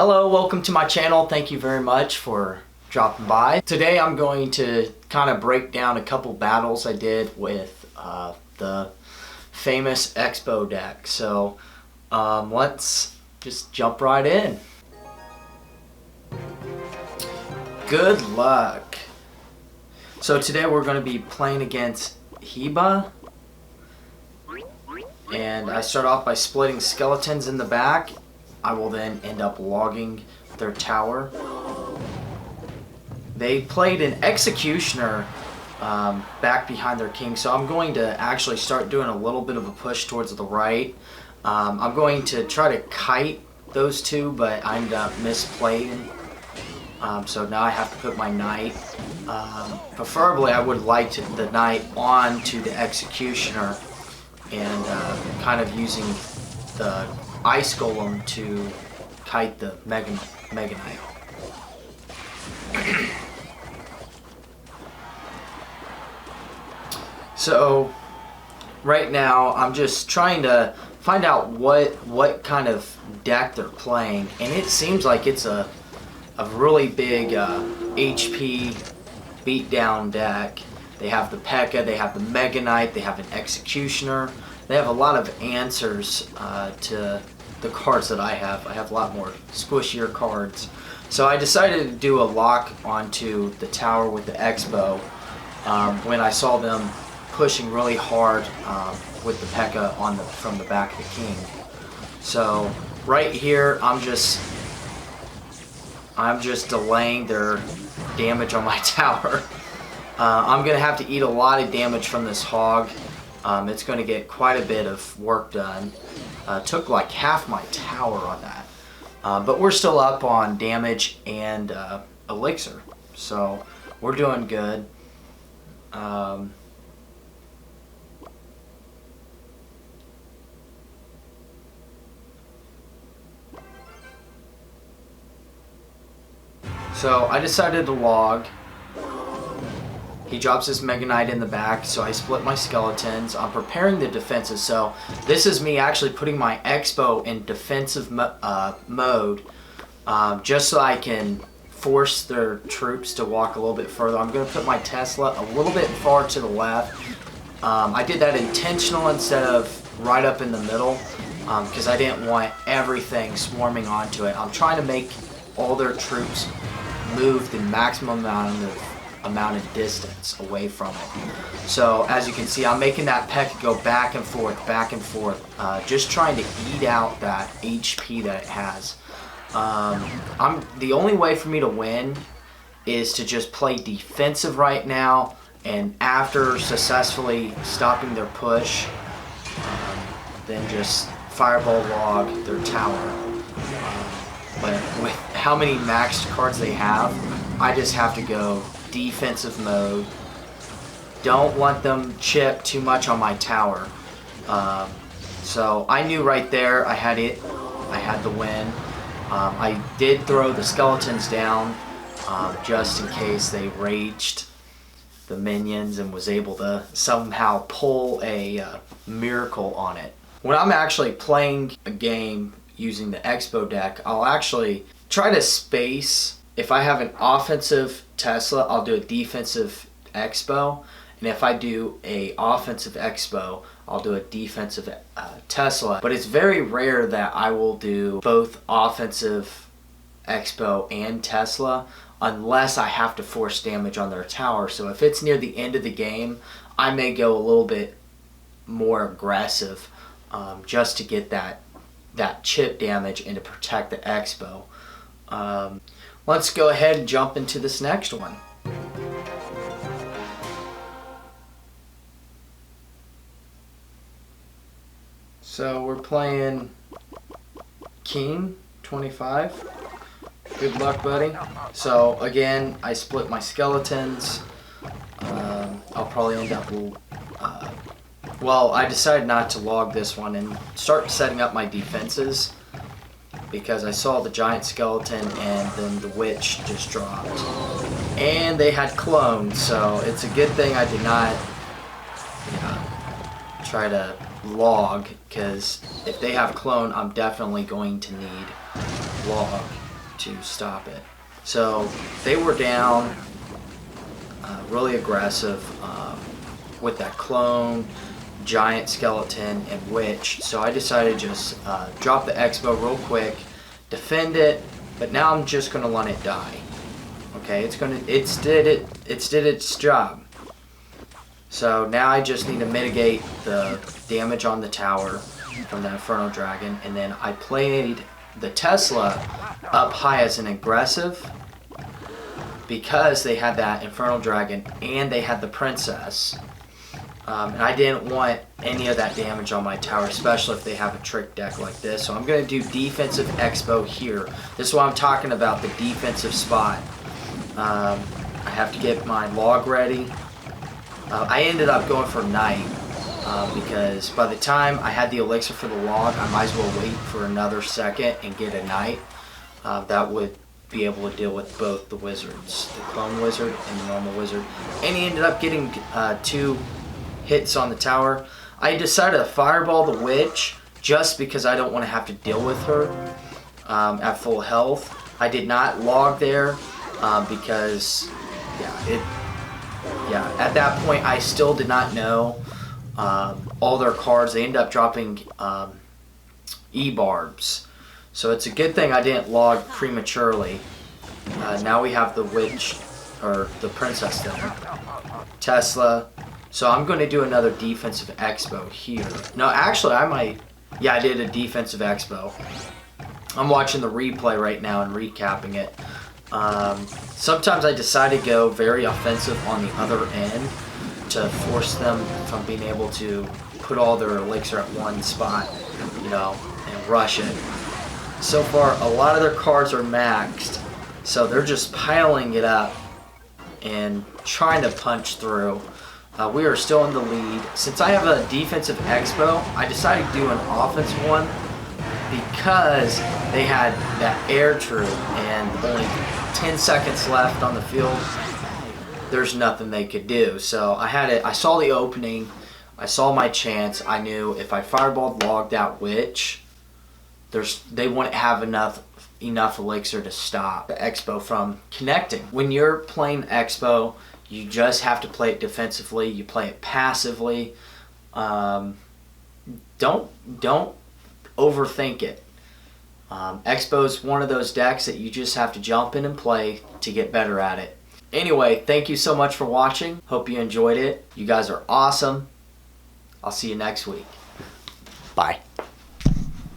Hello, welcome to my channel. Thank you very much for dropping by. Today I'm going to kind of break down a couple battles I did with the famous Expo deck. So let's just jump right in. Good luck. So today we're going to be playing against Heba. And I start off by splitting skeletons in the back. I will then end up logging their tower. They played an executioner back behind their king, so I'm going to actually start doing a little bit of a push towards the right. I'm going to try to kite those two, but I ended up misplaying. So now I have to put my knight. Preferably I would like the knight on to the executioner and kind of using the ice golem to kite the mega knight. So right now I'm just trying to find out what kind of deck they're playing, and it seems like it's a really big HP beatdown deck. They have the P.E.K.K.A, they have the Mega Knight, they have an Executioner. They have a lot of answers to the cards that I have. I have a lot more squishier cards. So I decided to do a lock onto the tower with the Expo when I saw them pushing really hard with the P.E.K.K.A from the back of the king. So right here I'm just delaying their damage on my tower. I'm going to have to eat a lot of damage from this hog. It's going to get quite a bit of work done. Took like half my tower on that. But we're still up on damage and elixir. So we're doing good. So I decided to log. He drops his Mega Knight in the back, so I split my skeletons. I'm preparing the defenses, so this is me actually putting my Expo in defensive mode, just so I can force their troops to walk a little bit further. I'm going to put my Tesla a little bit far to the left. I did that intentional instead of right up in the middle, because I didn't want everything swarming onto it. I'm trying to make all their troops move the maximum amount of distance away from it. So as you can see, I'm making that P.E.K.K.A go back and forth, just trying to eat out that HP that it has. The only way for me to win is to just play defensive right now, and after successfully stopping their push, then just fireball log their tower. But with how many maxed cards they have, I just have to go defensive mode. Don't want them chip too much on my tower. So I knew right there I had it. I had the win. I did throw the skeletons down just in case they raged the minions and was able to somehow pull a miracle on it. When I'm actually playing a game using the Expo deck, I'll actually try to space. If I have an offensive Tesla, I'll do a defensive Expo, and if I do a offensive Expo, I'll do a defensive Tesla. But it's very rare that I will do both offensive Expo and Tesla unless I have to force damage on their tower. So if it's near the end of the game, I may go a little bit more aggressive just to get that chip damage and to protect the Expo. Let's go ahead and jump into this next one. So we're playing Keim 25. Good luck, buddy. So again, I split my skeletons. I'll probably end up well, I decided not to log this one and start setting up my defenses, because I saw the giant skeleton and then the witch just dropped. And they had clones, so it's a good thing I did not try to log, because if they have clone, I'm definitely going to need log. to stop it. So they were down, really aggressive with that clone, giant skeleton, and witch. So I decided to just drop the Expo real quick, defend it, but now I'm just gonna let it die. Okay, it's did its job. So now I just need to mitigate the damage on the tower from the Inferno Dragon, and then I played the Tesla up high as an aggressive because they had that Inferno Dragon and they had the Princess. And I didn't want any of that damage on my tower, especially if they have a trick deck like this. So I'm going to do defensive Expo here. This is what I'm talking about, the defensive spot. I have to get my log ready. I ended up going for night because by the time I had the elixir for the log, I might as well wait for another second and get a night. That would be able to deal with both the wizards, the clone wizard and the normal wizard. And he ended up getting 2 hits on the tower. I decided to fireball the witch just because I don't want to have to deal with her at full health. I did not log there because at that point I still did not know all their cards. They ended up dropping E-barbs. So it's a good thing I didn't log prematurely. Now we have the witch, or the princess there. Tesla. So I'm going to do another defensive Expo here. No, actually I might. Yeah, I did a defensive Expo. I'm watching the replay right now and recapping it. Sometimes I decide to go very offensive on the other end to force them from being able to put all their elixir at one spot, you know, and rush it. So far, a lot of their cards are maxed, so they're just piling it up and trying to punch through. We are still in the lead. Since I have a defensive Expo, I decided to do an offensive one because they had that air troop and only 10 seconds left on the field. There's nothing they could do. So I saw the opening, I saw my chance. I knew if I fireballed logged that witch, they wouldn't have enough elixir to stop the Expo from connecting. When you're playing Expo, you just have to play it defensively. You play it passively. Don't overthink it. Expo is one of those decks that you just have to jump in and play to get better at it. Anyway, thank you so much for watching. Hope you enjoyed it. You guys are awesome. I'll see you next week. Bye.